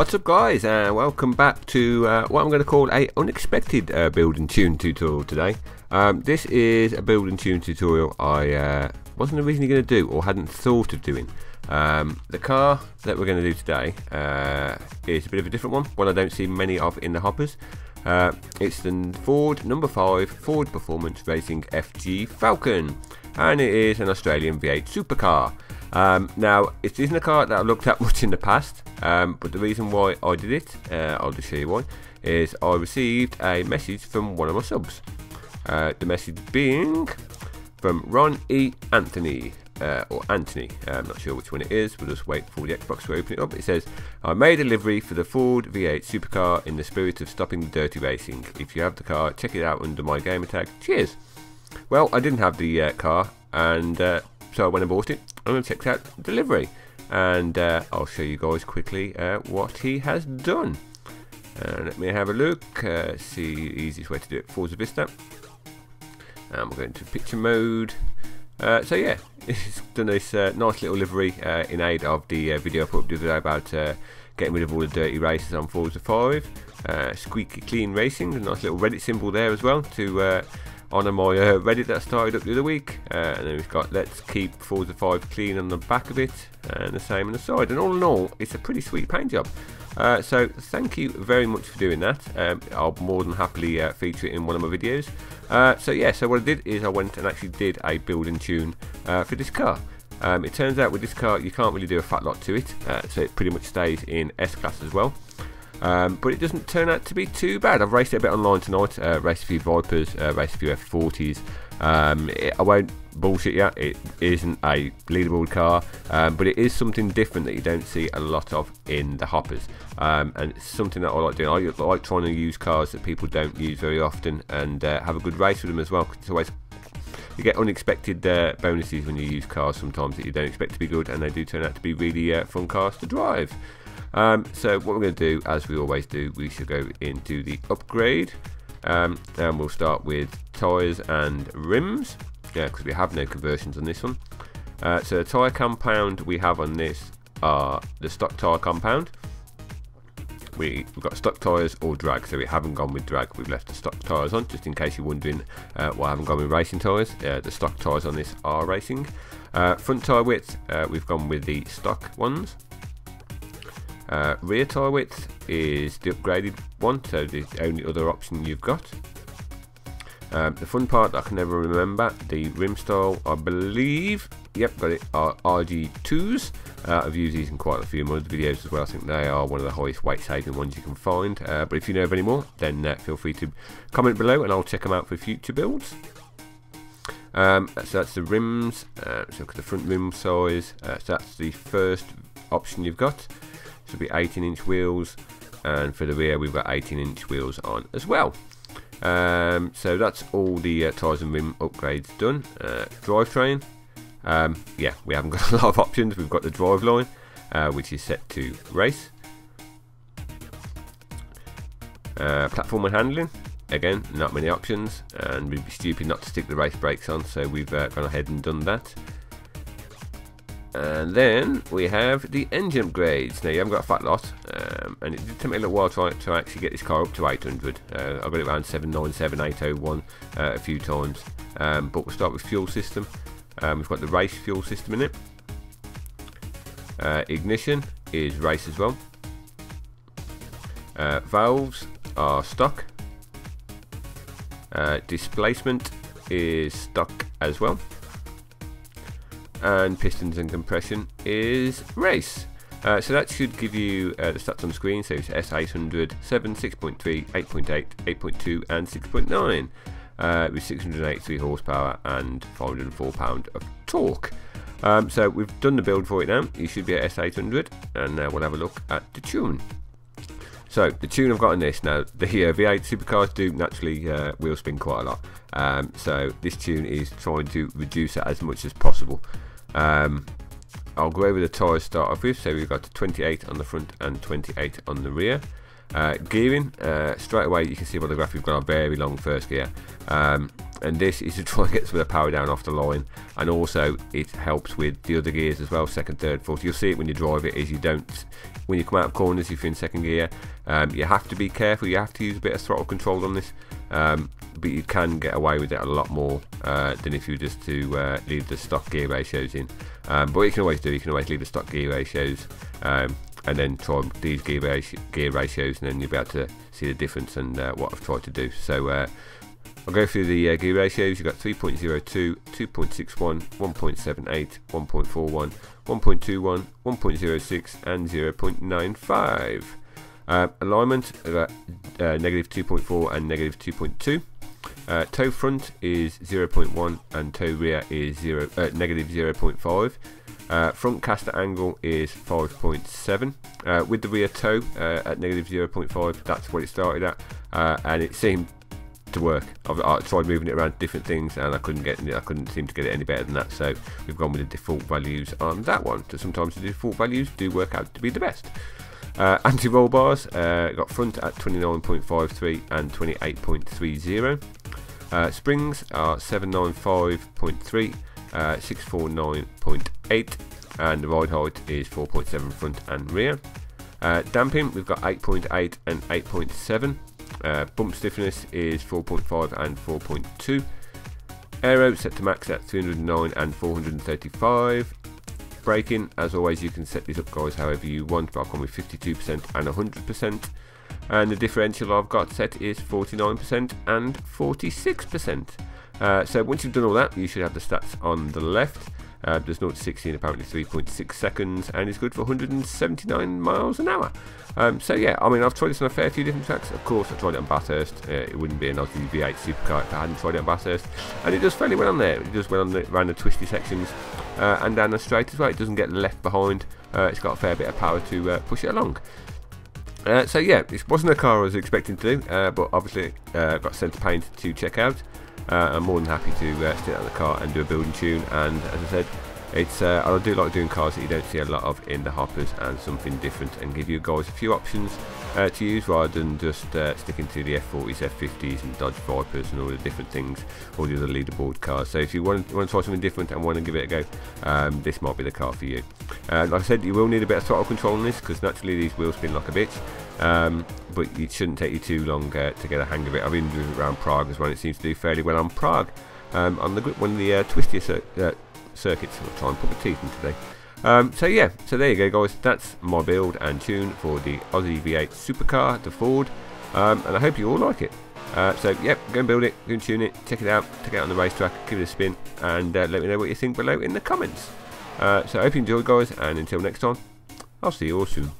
What's up guys, and welcome back to what I'm going to call a unexpected build and tune tutorial today. This is a build and tune tutorial I wasn't originally going to do or hadn't thought of doing. The car that we're going to do today is a bit of a different one I don't see many of in the hoppers. It's the Ford number 5 Ford Performance Racing FG Falcon, and it is an Australian V8 supercar. Now, it isn't a car that I've looked at much in the past, but the reason why I did it, I'll just show you why, is I received a message from one of my subs. The message being from Ron E. Anthony, or Anthony, I'm not sure which one it is, we'll just wait for the Xbox to open it up. It says, I made a livery for the Ford V8 supercar in the spirit of stopping the dirty racing. If you have the car, check it out under my gamer tag. Cheers! Well, I didn't have the car, and so I went and bought it. I'm going to check out the livery, and I'll show you guys quickly what he has done. Let me have a look, see the easiest way to do it. Forza Vista. And we're going to picture mode. So yeah, he's done this nice little livery in aid of the video I put up the other day about getting rid of all the dirty races on Forza 5. Squeaky clean racing, a nice little Reddit symbol there as well to honour my Reddit that started up the other week. And then we've got let's keep Forza 5 clean on the back of it, and the same on the side. And all in all, it's a pretty sweet paint job. So thank you very much for doing that. I'll more than happily feature it in one of my videos. So yeah, so what I did is I went and actually did a build and tune for this car. It turns out with this car you can't really do a fat lot to it, so it pretty much stays in S-Class as well. But it doesn't turn out to be too bad. I've raced it a bit online tonight, raced a few Vipers, raced a few F40s. I won't bullshit you, it isn't a leaderboard car, but it is something different that you don't see a lot of in the hoppers. And it's something that I like doing. I like trying to use cars that people don't use very often and have a good race with them as well. 'Cause it's always, you get unexpected bonuses when you use cars sometimes that you don't expect to be good, and they do turn out to be really fun cars to drive. So what we're going to do, as we always do, we should go into the upgrade, and we'll start with tyres and rims, because we have no conversions on this one. So the tyre compound we have on this are the stock tyre compound. We've got stock tyres or drag, so we haven't gone with drag, we've left the stock tyres on, just in case you're wondering why I haven't gone with racing tyres. The stock tyres on this are racing. Front tyre width, we've gone with the stock ones. Rear tyre width is the upgraded one, so the only other option you've got. The fun part I can never remember, the rim style, I believe, yep, got it, are RG2s. I've used these in quite a few of my other videos as well. I think they are one of the highest weight saving ones you can find, but if you know of any more, then feel free to comment below and I'll check them out for future builds. So that's the rims, so look at the front rim size, so that's the first option you've got. So it'll be 18-inch wheels, and for the rear we've got 18-inch wheels on as well. So that's all the tyres and rim upgrades done. Drivetrain, yeah, we haven't got a lot of options. We've got the drive line, which is set to race. Platform and handling, again, not many options, and we'd be stupid not to stick the race brakes on, so we've gone ahead and done that. And then we have the engine upgrades. Now you haven't got a fat lot, and it did take me a little while to actually get this car up to 800. I got it around 797, 801 a few times. But we'll start with fuel system. We've got the race fuel system in it. Ignition is race as well. Valves are stock. Displacement is stock as well. And pistons and compression is race. So that should give you the stats on screen. So it's S800, 7, 6.3, 8.8, 8.2 and 6.9 with 683 horsepower and 504 pound of torque. So we've done the build for it now. You should be at S800, and now we'll have a look at the tune. So the tune I've got on this now, the V8 supercars do naturally wheel spin quite a lot. So this tune is trying to reduce it as much as possible. I'll go over the tyres to start off with. So we've got 28 on the front and 28 on the rear. Gearing, straight away you can see by the graph we've got a very long first gear. and this is to try and get some of the power down off the line, and also it helps with the other gears as well, second, third, fourth. You'll see it when you drive it, is you don't, when you come out of corners, if you're in second gear, you have to be careful, you have to use a bit of throttle control on this, but you can get away with it a lot more than if you just to leave the stock gear ratios in. But what you can always do, you can always leave the stock gear ratios and then try these gear ratios, and then you'll be able to see the difference and what I've tried to do. So I'll go through the gear ratios. You've got 3.02, 2.61, 1.78, 1.41, 1.21, 1.06 and 0.95. Alignment, I've got negative 2.4 and negative 2.2. Toe front is 0.1 and toe rear is negative 0.5. Front caster angle is 5.7. With the rear toe at negative 0.5, that's what it started at, and it seemed to work. I tried moving it around to different things and I couldn't seem to get it any better than that, so we've gone with the default values on that one. So sometimes the default values do work out to be the best. Anti-roll bars, got front at 29.53 and 28.30. Springs are 795.3, 649.8, and the ride height is 4.7 front and rear. Damping, we've got 8.8 and 8.7. Bump stiffness is 4.5 and 4.2. Aero set to max at 309 and 435. Braking, as always, you can set these up, guys, however you want, but I've gone with 52% and 100%. And the differential I've got set is 49% and 46%. So once you've done all that, you should have the stats on the left. There's 0 to 60 in apparently 3.6 seconds, and it's good for 179 miles an hour. So yeah, I mean, I've tried this on a fair few different tracks. Of course, I tried it on Bathurst. It wouldn't be an Aussie V8 supercar if I hadn't tried it on Bathurst, and it does fairly well on there. It does well on around the twisty sections and down the straight as well. It doesn't get left behind. It's got a fair bit of power to push it along. So yeah, this wasn't a car I was expecting to do, but obviously got centre paint to check out. I'm more than happy to stick out the car and do a build and tune, and as I said, it's I do like doing cars that you don't see a lot of in the hoppers, and something different, and give you guys a few options to use rather than just sticking to the F40s, F50s and Dodge Vipers and all the different things, all the other leaderboard cars. So if you want to try something different and want to give it a go, this might be the car for you. Like I said, you will need a bit of throttle control on this, because naturally these wheels spin like a bitch, but it shouldn't take you too long to get a hang of it. I've been doing it around Prague as well, and it seems to do fairly well on Prague, on one of the twistier circuits. I'll try and put my teeth in today. So yeah, so there you go, guys. That's my build and tune for the Aussie V8 supercar, the Ford, and I hope you all like it. So yeah, go and build it, go and tune it, check it out on the racetrack, give it a spin, and let me know what you think below in the comments. So I hope you enjoyed, guys, and until next time, I'll see you all soon.